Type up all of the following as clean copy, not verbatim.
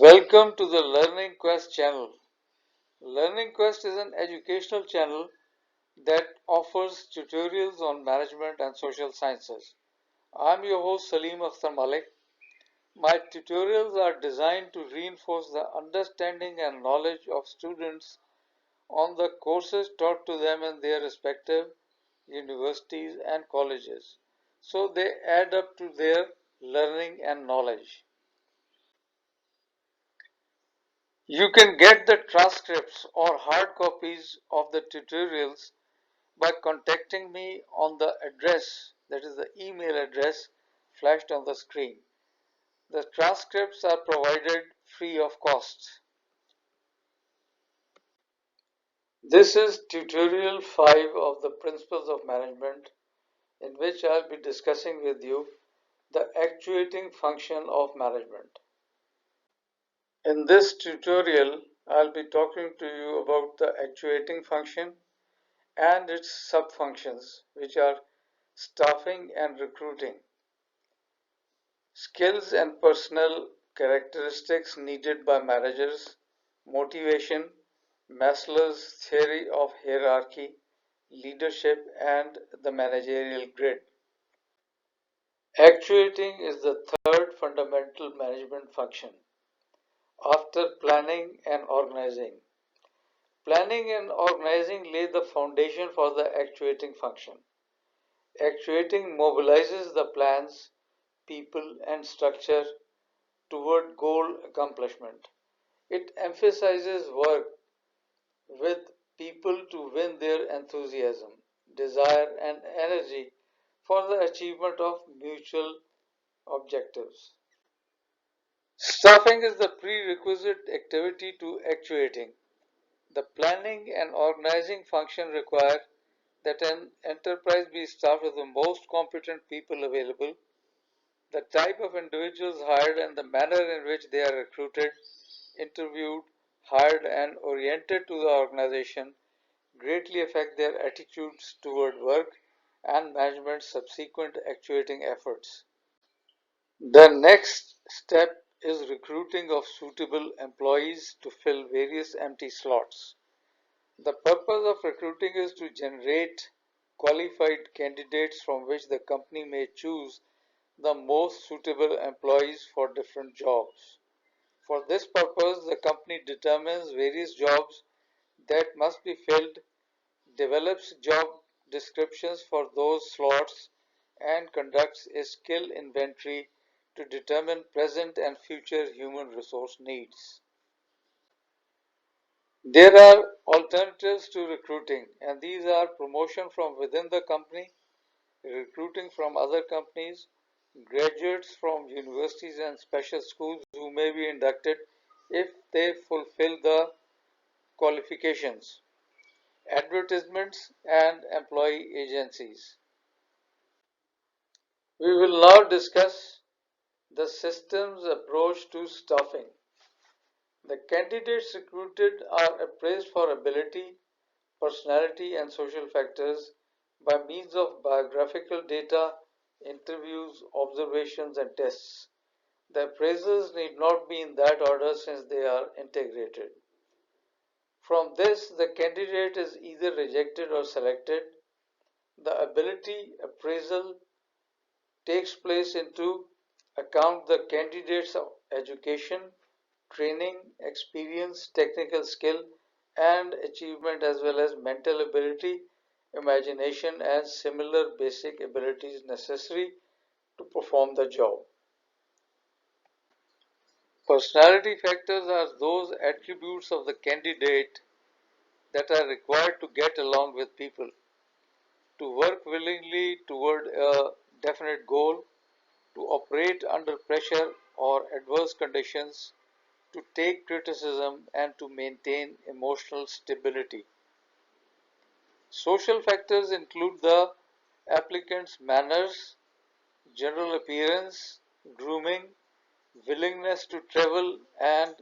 Welcome to the Learning Quest channel. Learning Quest is an educational channel that offers tutorials on management and social sciences. I'm your host Salim Akhtar Malik. My tutorials are designed to reinforce the understanding and knowledge of students on the courses taught to them in their respective universities and colleges, so they add up to their learning and knowledge. You can get the transcripts or hard copies of the tutorials by contacting me on the address, that is the email address flashed on the screen. The transcripts are provided free of cost. This is tutorial 5 of the Principles of Management, in which I'll be discussing with you the actuating function of management. In this tutorial, I'll be talking to you about the actuating function and its sub-functions, which are staffing and recruiting, skills and personnel characteristics needed by managers, motivation, Maslow's theory of hierarchy, leadership, and the managerial grid. Actuating is the third fundamental management function after planning and organizing. Planning and organizing lay the foundation for the actuating function. Actuating mobilizes the plans, people, and structure toward goal accomplishment. It emphasizes work with people to win their enthusiasm, desire, and energy for the achievement of mutual objectives. Staffing is the prerequisite activity to actuating. The planning and organizing function require that an enterprise be staffed with the most competent people available. The type of individuals hired and the manner in which they are recruited, interviewed, hired, and oriented to the organization greatly affect their attitudes toward work and management's subsequent actuating efforts. The next step is recruiting of suitable employees to fill various empty slots. The purpose of recruiting is to generate qualified candidates from which the company may choose the most suitable employees for different jobs. For this purpose, the company determines various jobs that must be filled, develops job descriptions for those slots, and conducts a skill inventory to determine present and future human resource needs. There are alternatives to recruiting, and these are promotion from within the company, recruiting from other companies, graduates from universities and special schools who may be inducted if they fulfill the qualifications, advertisements, and employee agencies. We will now discuss the system's approach to staffing. The candidates recruited are appraised for ability, personality, and social factors by means of biographical data, interviews, observations, and tests. The appraisals need not be in that order since they are integrated. From this, the candidate is either rejected or selected. The ability appraisal takes place into account the candidate's education, training, experience, technical skill, and achievement, as well as mental ability, imagination, and similar basic abilities necessary to perform the job. Personality factors are those attributes of the candidate that are required to get along with people, to work willingly toward a definite goal, to operate under pressure or adverse conditions, to take criticism, and to maintain emotional stability. Social factors include the applicant's manners, general appearance, grooming, willingness to travel, and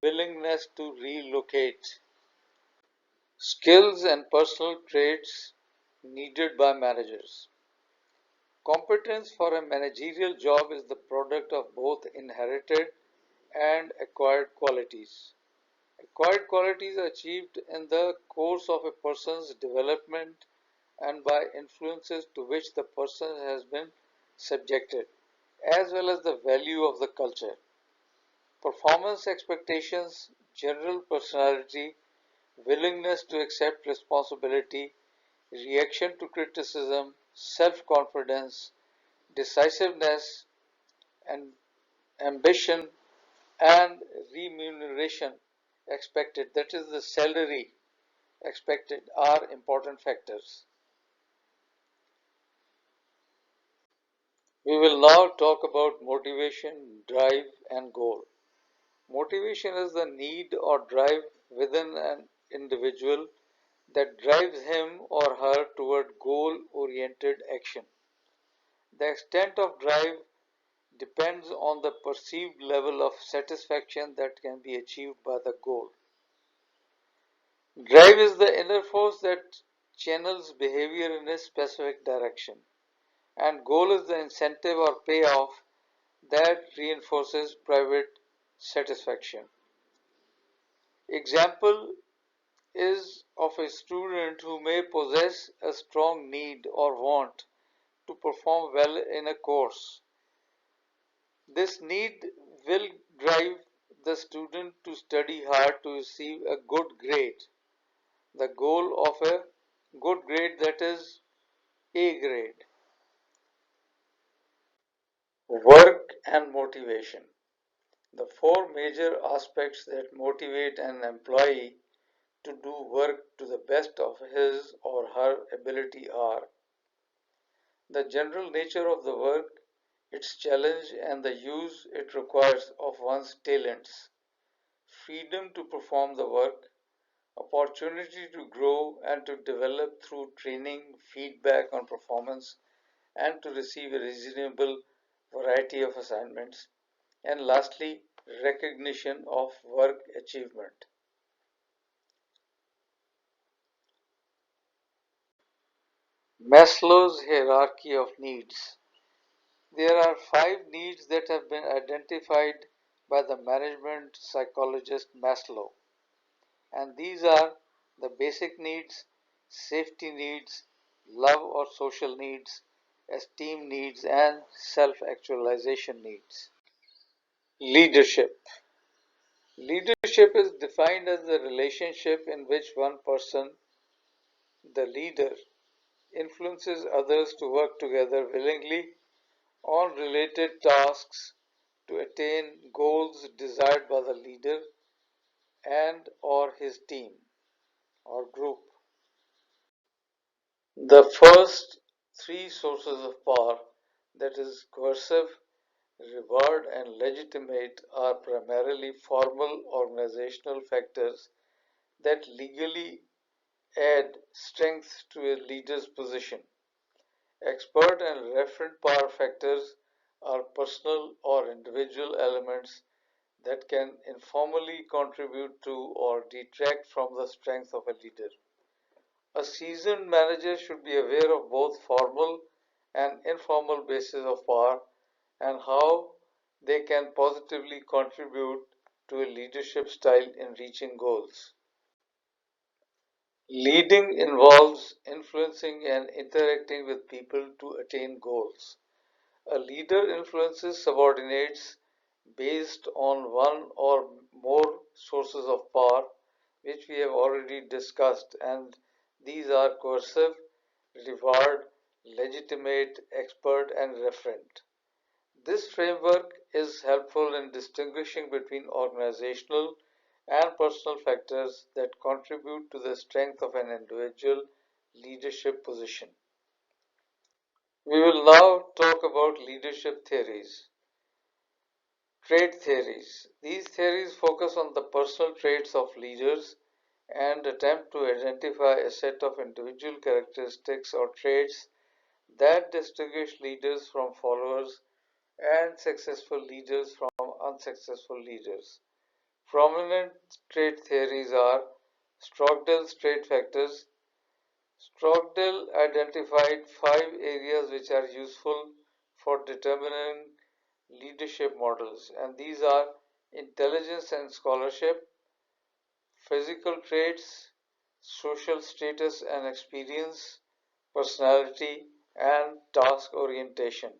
willingness to relocate. Skills and personal traits needed by managers. Competence for a managerial job is the product of both inherited and acquired qualities. Acquired qualities are achieved in the course of a person's development and by influences to which the person has been subjected, as well as the value of the culture. Performance expectations, general personality, willingness to accept responsibility, reaction to criticism, self confidence, decisiveness, and ambition, and remuneration expected, that is, the salary expected, are important factors. We will now talk about motivation, drive, and goal. Motivation is the need or drive within an individual that drives him or her toward goal oriented action. The extent of drive depends on the perceived level of satisfaction that can be achieved by the goal. Drive is the inner force that channels behavior in a specific direction, and goal is the incentive or payoff that reinforces private satisfaction. Example is of a student who may possess a strong need or want to perform well in a course. This need will drive the student to study hard to receive a good grade. The goal of a good grade, that is A grade. Work and motivation. The four major aspects that motivate an employee to do work to the best of his or her ability are the general nature of the work, its challenge, and the use it requires of one's talents, freedom to perform the work, opportunity to grow and to develop through training, feedback on performance, and to receive a reasonable variety of assignments, and lastly, recognition of work achievement. Maslow's hierarchy of needs. There are five needs that have been identified by the management psychologist Maslow, and these are the basic needs, safety needs, love or social needs, esteem needs, and self actualization needs. Leadership. Leadership is defined as the relationship in which one person, the leader, influences others to work together willingly on related tasks to attain goals desired by the leader and or his team or group. The first three sources of power, that is coercive, reward, and legitimate, are primarily formal organizational factors that legally add strength to a leader's position. Expert and referent power factors are personal or individual elements that can informally contribute to or detract from the strength of a leader. A seasoned manager should be aware of both formal and informal bases of power and how they can positively contribute to a leadership style in reaching goals. Leading involves influencing and interacting with people to attain goals. A leader influences subordinates based on one or more sources of power, which we have already discussed, and these are coercive, reward, legitimate, expert, and referent. This framework is helpful in distinguishing between organizational and personal factors that contribute to the strength of an individual leadership position. We will now talk about leadership theories. Trait theories. These theories focus on the personal traits of leaders and attempt to identify a set of individual characteristics or traits that distinguish leaders from followers and successful leaders from unsuccessful leaders. Prominent trait theories are Stockdale's trait factors. Stockdale identified five areas which are useful for determining leadership models, and these are intelligence and scholarship, physical traits, social status and experience, personality, and task orientation.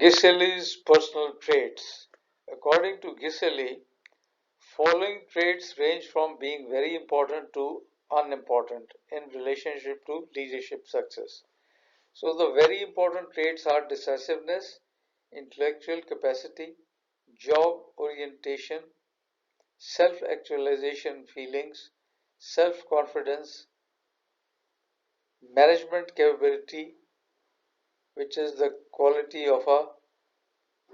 Giseli's personal traits. According to Giseli, following traits range from being very important to unimportant in relationship to leadership success. So, the very important traits are decisiveness, intellectual capacity, job orientation, self actualization feelings, self confidence, management capability, which is the quality of a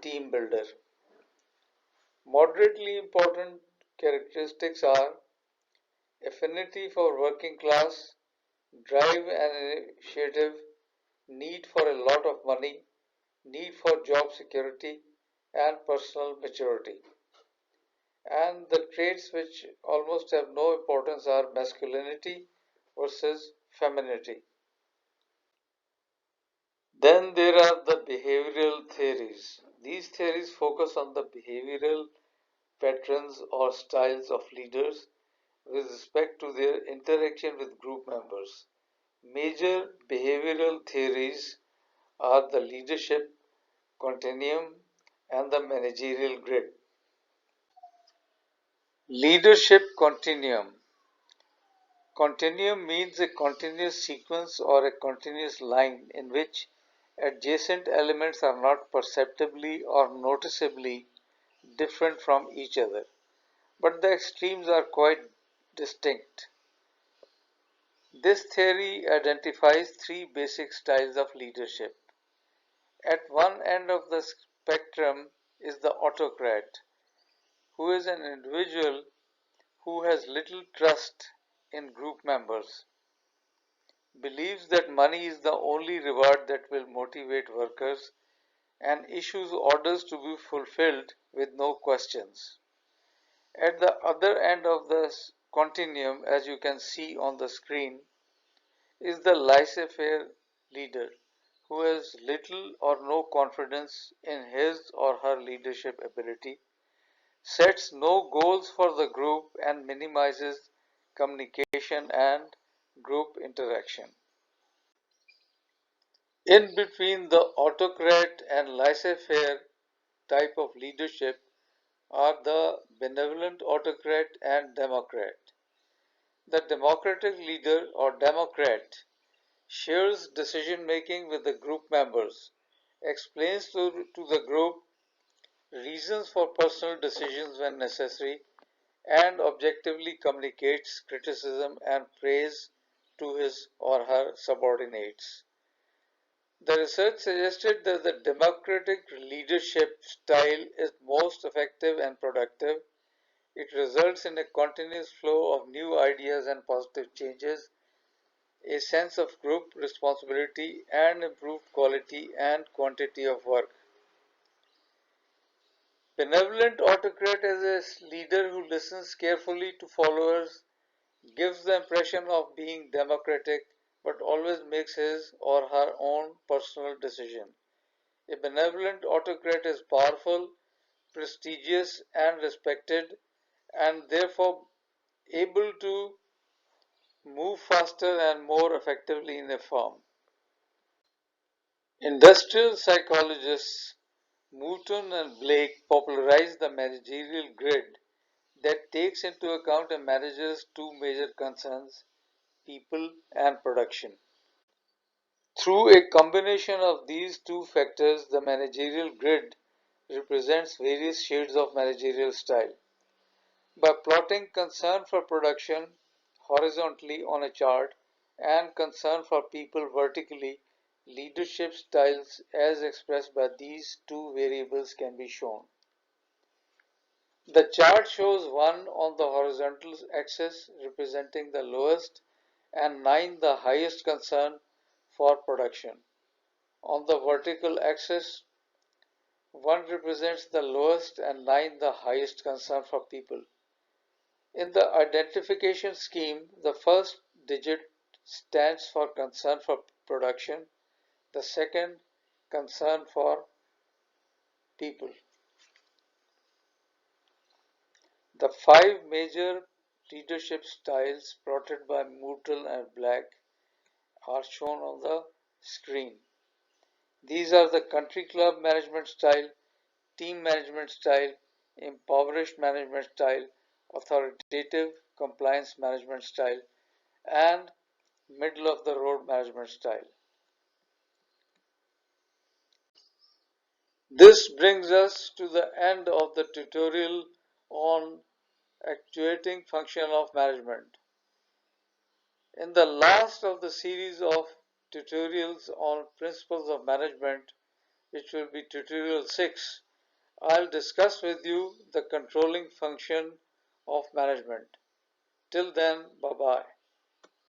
team builder. Moderately important characteristics are affinity for working class, drive and initiative, need for a lot of money, need for job security, and personal maturity. And the traits which almost have no importance are masculinity versus femininity. Then there are the behavioral theories. These theories focus on the behavioral patterns or styles of leaders with respect to their interaction with group members. Major behavioral theories are the leadership continuum and the managerial grid. Leadership continuum. Continuum means a continuous sequence or a continuous line in which adjacent elements are not perceptibly or noticeably different from each other, but the extremes are quite distinct. This theory identifies three basic styles of leadership. At one end of the spectrum is the autocrat, who is an individual who has little trust in group members, believes that money is the only reward that will motivate workers, and issues orders to be fulfilled with no questions. At the other end of the continuum, as you can see on the screen, is the laissez-faire leader who has little or no confidence in his or her leadership ability, sets no goals for the group, and minimizes communication and group interaction. In between the autocrat and laissez-faire type of leadership are the benevolent autocrat and democrat. The democratic leader or democrat shares decision making with the group members, explains to the group reasons for personal decisions when necessary, and objectively communicates criticism and praise to his or her subordinates. The research suggested that the democratic leadership style is most effective and productive. It results in a continuous flow of new ideas and positive changes, a sense of group responsibility, and improved quality and quantity of work. Benevolent autocrat is a leader who listens carefully to followers, gives the impression of being democratic, but always makes his or her own personal decision. A benevolent autocrat is powerful, prestigious, and respected, and therefore able to move faster and more effectively in a firm. Industrial psychologists Mouton and Blake popularized the managerial grid that takes into account a manager's two major concerns, people and production. Through a combination of these two factors, the managerial grid represents various shades of managerial style. By plotting concern for production horizontally on a chart and concern for people vertically, leadership styles as expressed by these two variables can be shown. The chart shows 1 on the horizontal axis representing the lowest and 9 the highest concern for production. On the vertical axis, 1 represents the lowest and 9 the highest concern for people. In the identification scheme, the first digit stands for concern for production, the second concern for people. The five major leadership styles plotted by Mouton and Black are shown on the screen. These are the country club management style, team management style, impoverished management style, authoritative compliance management style, and middle of the road management style. This brings us to the end of the tutorial on actuating function of management. In the last of the series of tutorials on principles of management, which will be tutorial 6, I'll discuss with you the controlling function of management. Till then, bye bye.